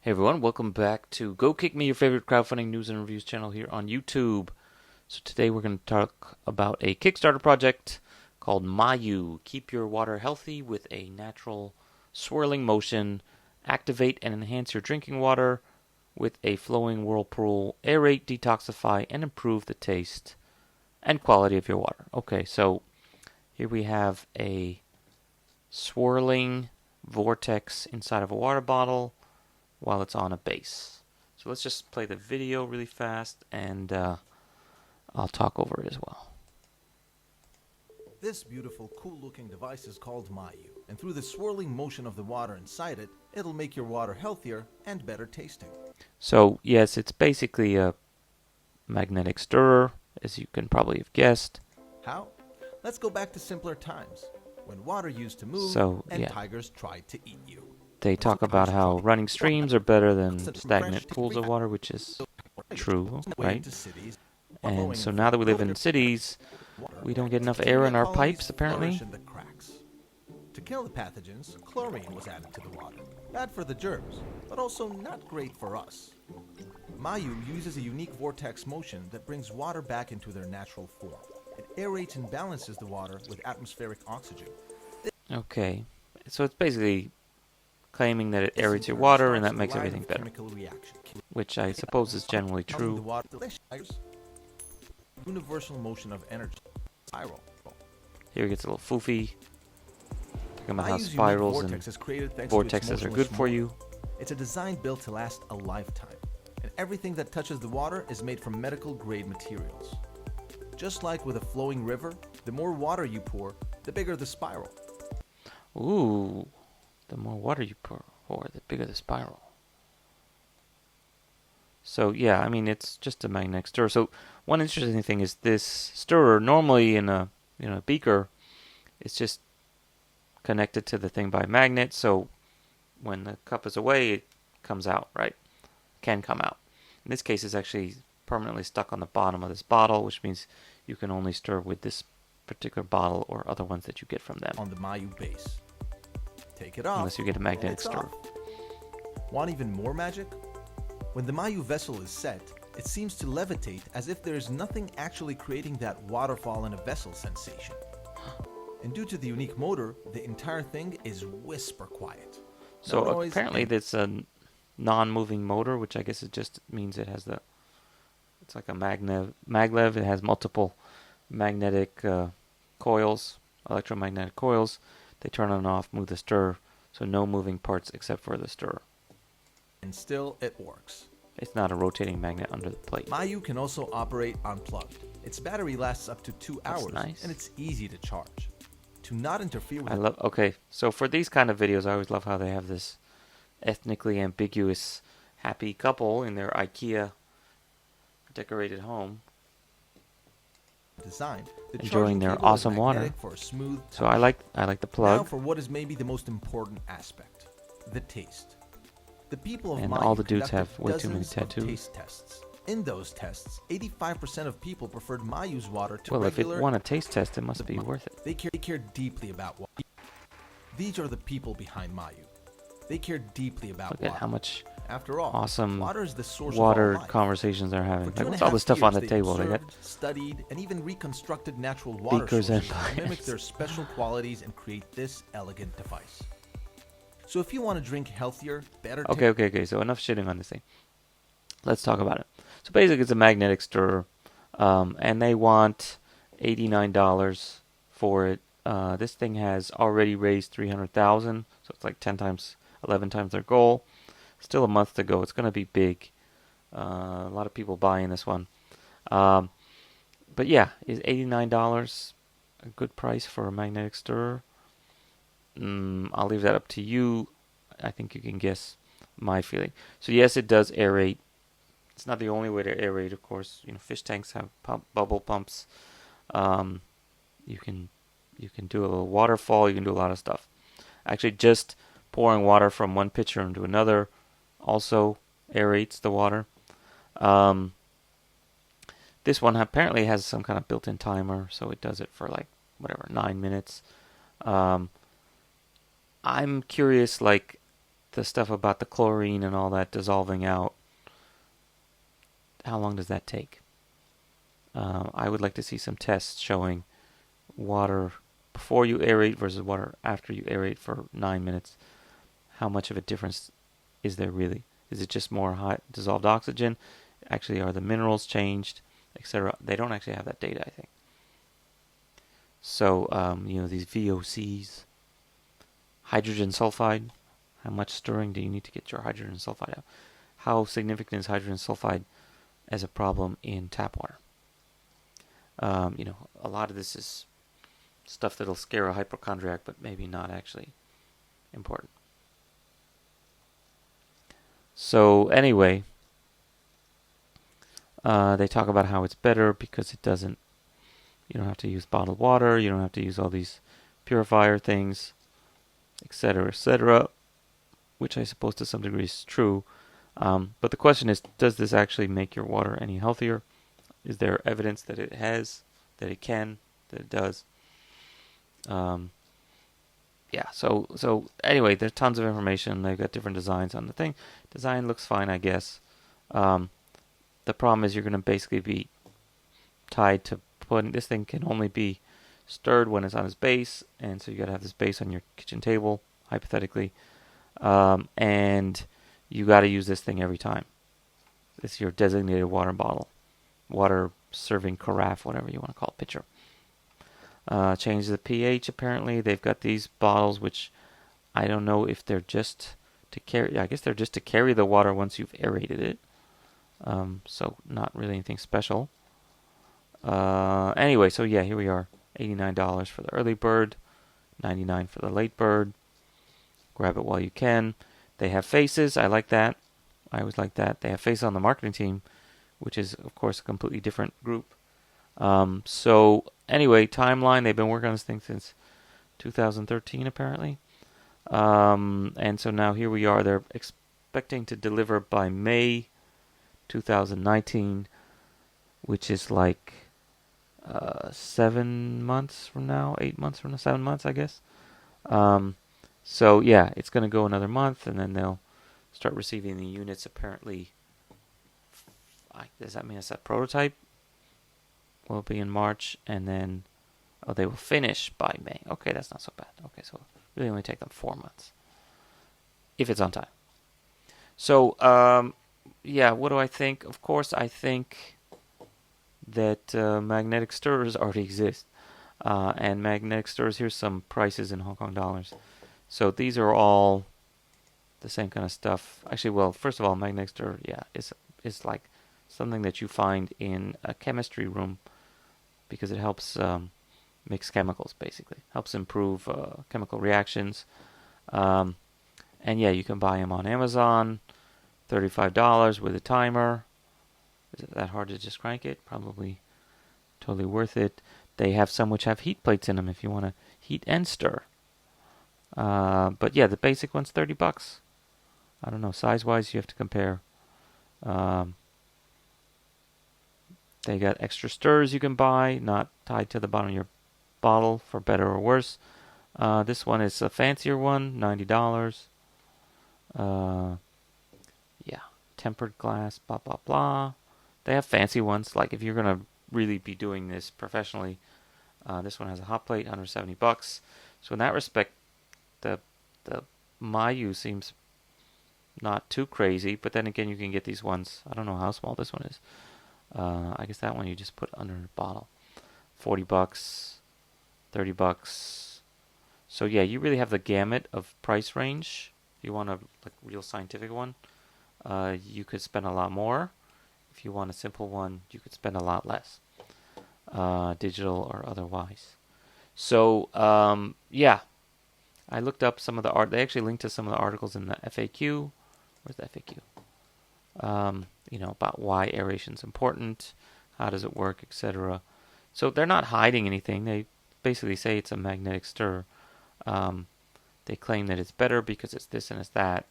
Hey everyone, welcome back to Go Kick Me, your favorite crowdfunding news and reviews channel here on YouTube. So today we're going to talk about a Kickstarter project called Mayu. Keep your water healthy with a natural swirling motion. Activate and enhance your drinking water with a flowing whirlpool. Aerate, detoxify, and improve the taste and quality of your water. Okay, so here we have a swirling vortex inside of a water bottle while it's on a base. So let's just play the video really fast and I'll talk over it as well. This beautiful, cool-looking device is called Mayu, and through the swirling motion of the water inside it, it'll make your water healthier and better tasting. So yes, it's basically a magnetic stirrer, as you can probably have guessed. How? Let's go back to simpler times, when water used to move and tigers tried to eat you. They talk about how running streams are better than stagnant pools of water, which is true, right? And so now that we live in cities, we don't get enough air in our pipes, apparently. To kill the pathogens, chlorine was added to the water. Bad for the germs, but also not great for us. Mayu uses a unique vortex motion that brings water back into their natural form. It aerates and balances the water with atmospheric oxygen. Okay, so it's basically claiming that it aerates your water and that makes everything better, which I suppose is generally true. Universal motion of energy spiral. Here it gets a little foofy, talking about how spirals and vortexes are good for you. It's a design built to last a lifetime, and everything that touches the water is made from medical grade materials. Just like with a flowing river, the more water you pour, the bigger the spiral. Ooh. The more water you pour, the bigger the spiral. So yeah, I mean it's just a magnetic stirrer. So one interesting thing is this stirrer, normally in a beaker, it's just connected to the thing by a magnet. So when the cup is away, it comes out, right? Can come out. In this case, it's actually permanently stuck on the bottom of this bottle, which means you can only stir with this particular bottle or other ones that you get from them. On the Mayu base. Take it off, unless you get a magnetic stirrer. Want even more magic? When the Mayu vessel is set, it seems to levitate as if there is nothing actually creating that waterfall in a vessel sensation. And due to the unique motor, the entire thing is whisper quiet. So apparently it's a non-moving motor, which I guess it just means it has it's like a maglev. It has multiple magnetic coils, electromagnetic coils. They turn on and off, move the stirrer, so no moving parts except for the stirrer. And still it works. It's not a rotating magnet under the plate. Mayu can also operate unplugged. Its battery lasts up to 2 hours, nice. And it's easy to charge. To not interfere with okay, so for these kind of videos, I always love how they have this ethnically ambiguous happy couple in their IKEA decorated home. Design, enjoying their awesome water. So I like the plug. Now for what is maybe the most important aspect, the taste. The people of and Mayu all the dudes have way too many tattoos. Taste tests. In those tests, 85% of people preferred Mayu's water to regular. If it won a taste test, it must be worth it. They care deeply about water. These are the people behind Mayu. They care deeply about water. Look at how much After all, awesome water is the source water of all life. Conversations they're having. Like, what's all the stuff on the table? Observed, they got studied, and even reconstructed natural water beakers sources and to mimic their special qualities and create this elegant device. So if you want to drink healthier, better... Okay. So enough shitting on this thing. Let's talk about it. So basically it's a magnetic stirrer, and they want $89 for it. This thing has already raised $300,000, so it's like 11 times their goal. Still a month to go. It's going to be big. A lot of people buying this one. But yeah, is $89 a good price for a magnetic stirrer? I'll leave that up to you. I think you can guess my feeling. So yes, it does aerate. It's not the only way to aerate, of course. Fish tanks have bubble pumps. You can do a little waterfall. You can do a lot of stuff. Actually, just pouring water from one pitcher into another also aerates the water. This one apparently has some kind of built-in timer, so it does it for 9 minutes. I'm curious, the stuff about the chlorine and all that dissolving out, how long does that take? I would like to see some tests showing water before you aerate versus water after you aerate for 9 minutes. How much of a difference is there really? Is it just more hot dissolved oxygen? Actually, are the minerals changed, etc.? They don't actually have that data, I think. So, these VOCs, hydrogen sulfide, how much stirring do you need to get your hydrogen sulfide out? How significant is hydrogen sulfide as a problem in tap water? A lot of this is stuff that'll scare a hypochondriac, but maybe not actually important. So anyway, they talk about how it's better because you don't have to use bottled water, you don't have to use all these purifier things, etc., which I suppose to some degree is true. But the question is, does this actually make your water any healthier? Is there evidence that it has, that it can, that it does? So anyway, there's tons of information. They've got different designs on the thing. Design looks fine, I guess. The problem is you're going to basically be tied to putting, this thing can only be stirred when it's on its base, and so you got to have this base on your kitchen table, hypothetically, and you got to use this thing every time. It's your designated water bottle, water serving carafe, whatever you want to call it, pitcher. Change the pH, apparently. They've got these bottles, which I don't know if they're just to carry. I guess they're just to carry the water once you've aerated it. So not really anything special. Anyway, so yeah, here we are. $89 for the early bird, $99 for the late bird. Grab it while you can. They have faces. I like that. I always like that. They have faces on the marketing team, which is, of course, a completely different group. So anyway, timeline. They've been working on this thing since 2013, apparently. And so now here we are. They're expecting to deliver by May 2019, which is like 7 months from now, 8 months from now, 7 months, I guess. So yeah, it's going to go another month, and then they'll start receiving the units. Apparently, does that mean it's a prototype? Will be in March, and then they will finish by May. Okay, that's not so bad. Okay, so really only take them 4 months if it's on time. So yeah, what do I think? Of course, I think that magnetic stirrers already exist, and magnetic stirrers. Here's some prices in Hong Kong dollars. So these are all the same kind of stuff. Actually, well, first of all, magnetic stirrer, yeah, is like something that you find in a chemistry room because it helps mix chemicals, basically. Helps improve chemical reactions. And yeah, you can buy them on Amazon, $35 with a timer. Is it that hard to just crank it? Probably totally worth it. They have some which have heat plates in them if you want to heat and stir. But yeah, the basic one's $30. I don't know, size-wise you have to compare. They got extra stirrers you can buy, not tied to the bottom of your bottle, for better or worse. This one is a fancier one, $90. Yeah, tempered glass, blah, blah, blah. They have fancy ones, like if you're going to really be doing this professionally, this one has a hot plate, $170. So in that respect, the Mayu seems not too crazy, but then again, you can get these ones. I don't know how small this one is. I guess that one you just put under the bottle. $40, $30. So yeah, you really have the gamut of price range. If you want a real scientific one, you could spend a lot more. If you want a simple one, you could spend a lot less, digital or otherwise. So yeah, I looked up some of the art. They actually linked to some of the articles in the FAQ. Where's the FAQ? About why aeration is important, how does it work, etc. So they're not hiding anything. They basically say it's a magnetic stir. They claim that it's better because it's this and it's that.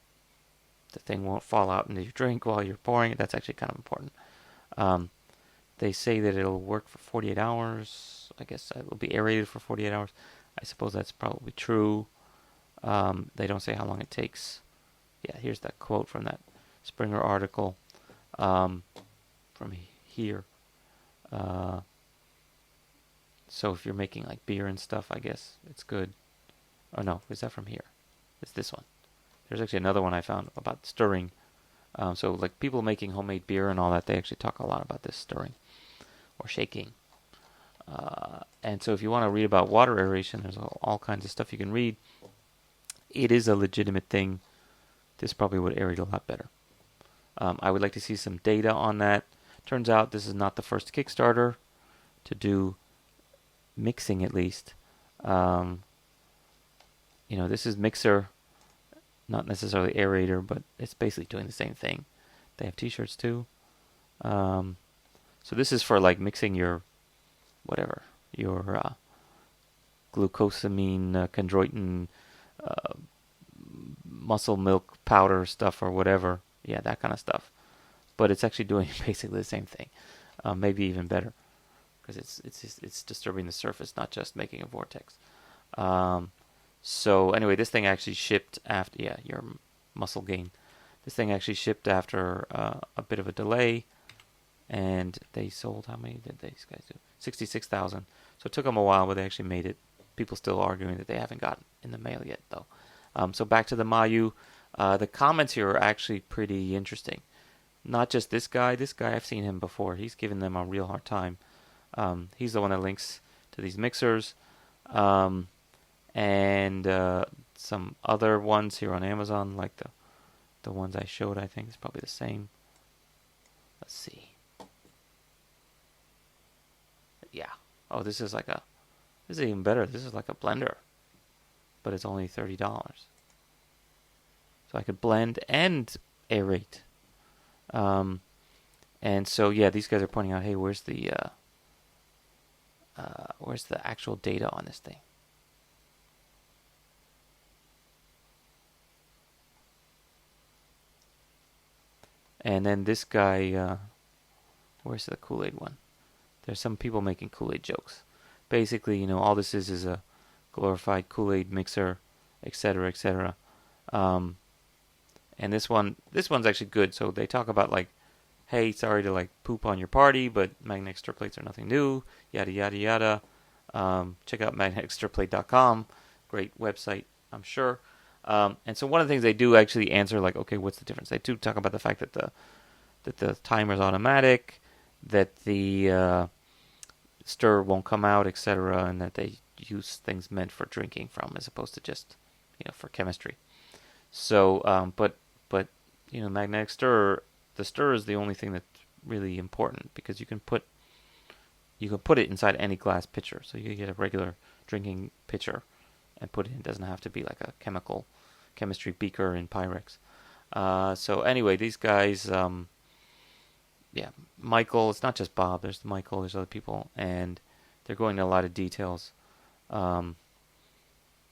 The thing won't fall out into your drink while you're pouring it. That's actually kind of important. They say that it'll work for 48 hours. I guess it will be aerated for 48 hours. I suppose that's probably true. They don't say how long it takes Yeah, here's that quote from that Springer article from here. Uh, so if you're making like beer and stuff, I guess it's good. Oh no, is that from here? It's this one. There's actually another one I found about stirring. So like people making homemade beer and all that, they actually talk a lot about this stirring or shaking. And so if you want to read about water aeration, there's all kinds of stuff you can read. It is a legitimate thing. This probably would aerate a lot better. I would like to see some data on that. Turns out this is not the first Kickstarter to do mixing, at least. This is Mixer, not necessarily aerator, but it's basically doing the same thing. They have t-shirts too. So this is for like mixing your glucosamine, chondroitin, muscle milk powder stuff or whatever. Yeah, that kind of stuff. But it's actually doing basically the same thing, maybe even better, because it's disturbing the surface, not just making a vortex. So anyway, this thing actually shipped after your muscle gain. This thing actually shipped after a bit of a delay, and they sold, how many did these guys do? 66,000. So it took them a while, but they actually made it. People still arguing that they haven't gotten in the mail yet, though. So back to the Mayu. The comments here are actually pretty interesting. Not just this guy. This guy, I've seen him before. He's given them a real hard time. He's the one that links to these mixers. And some other ones here on Amazon, like the ones I showed, I think is probably the same. Let's see. Yeah. Oh, this is even better. This is like a blender, but it's only $30. So I could blend and aerate. And so yeah, these guys are pointing out, hey, where's the actual data on this thing? And then this guy, where's the Kool-Aid one? There's some people making Kool-Aid jokes. Basically, all this is a glorified Kool-Aid mixer, etc., etc. And this one's actually good. So they talk about like, hey, sorry to like poop on your party, but magnetic stir plates are nothing new. Yada yada yada. Check out magneticstirplate.com. Great website, I'm sure. And so one of the things they do actually answer, like, okay, what's the difference? They do talk about the fact that the timer's automatic, that the stir won't come out, etc., and that they use things meant for drinking from as opposed to just for chemistry. So, but magnetic stir, the stir is the only thing that's really important because you can put it inside any glass pitcher. So you can get a regular drinking pitcher and put it in. It doesn't have to be like a chemistry beaker in Pyrex. So anyway, these guys, Michael, it's not just Bob, there's Michael, there's other people, and they're going into a lot of details. But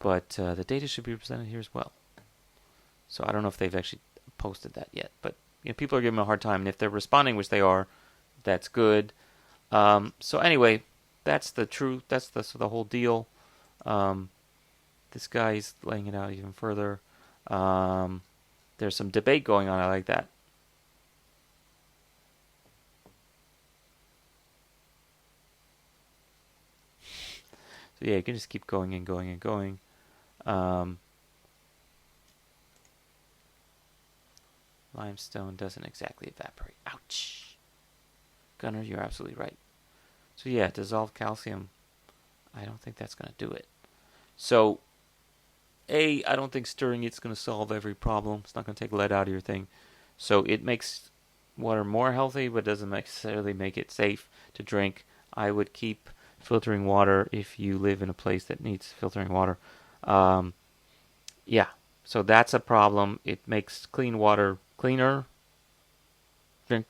the data should be presented here as well. So I don't know if they've actually posted that yet, but people are giving them a hard time, and if they're responding, which they are, that's good. So anyway, that's the truth. That's the whole deal. This guy's laying it out even further. There's some debate going on. I like that. So yeah, you can just keep going and going and going. Limestone doesn't exactly evaporate. Ouch. Gunner, you're absolutely right. So yeah, dissolved calcium, I don't think that's going to do it. So, I don't think stirring it's going to solve every problem. It's not going to take lead out of your thing. So it makes water more healthy, but doesn't necessarily make it safe to drink. I would keep filtering water if you live in a place that needs filtering water. Yeah, so that's a problem. It makes clean water cleaner,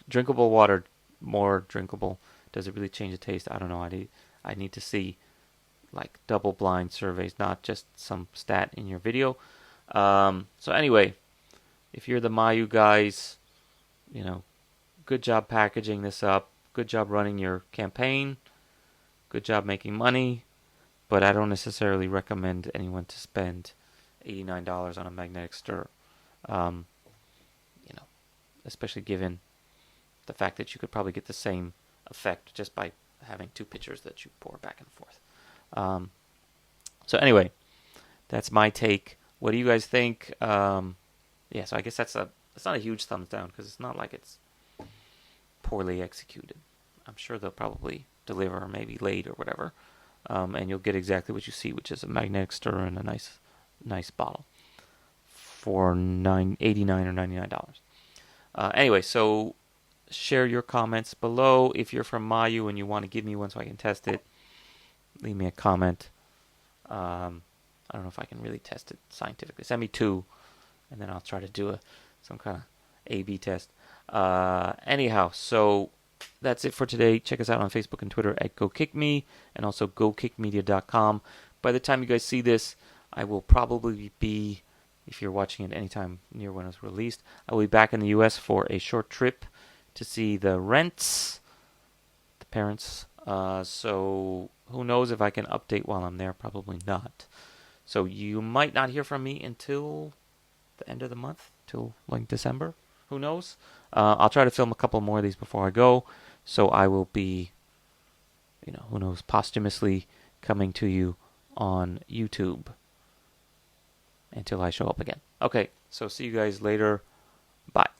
drinkable water more drinkable. Does it really change the taste? I don't know. I need to see like double-blind surveys, not just some stat in your video. So anyway, if you're the Mayu guys, good job packaging this up. Good job running your campaign. Good job making money. But I don't necessarily recommend anyone to spend $89 on a magnetic stir. especially given the fact that you could probably get the same effect just by having two pitchers that you pour back and forth. So anyway, that's my take. What do you guys think? Yeah, so I guess it's not a huge thumbs down because it's not like it's poorly executed. I'm sure they'll probably deliver maybe late or whatever, and you'll get exactly what you see, which is a magnetic stirrer and a nice bottle for $89 or $99. Anyway, so share your comments below. If you're from Mayu and you want to give me one so I can test it, leave me a comment. I don't know if I can really test it scientifically. Send me two, and then I'll try to do some kind of A/B test. Anyhow, so that's it for today. Check us out on Facebook and Twitter at GoKickMe, and also GoKickMedia.com. By the time you guys see this, I will probably be, if you're watching it anytime near when it's released, I will be back in the U.S. for a short trip to see the Rents, the parents. So who knows if I can update while I'm there? Probably not. So you might not hear from me until the end of the month, till like December. Who knows? I'll try to film a couple more of these before I go. So I will be, who knows, posthumously coming to you on YouTube until I show up again. Okay, so see you guys later. Bye.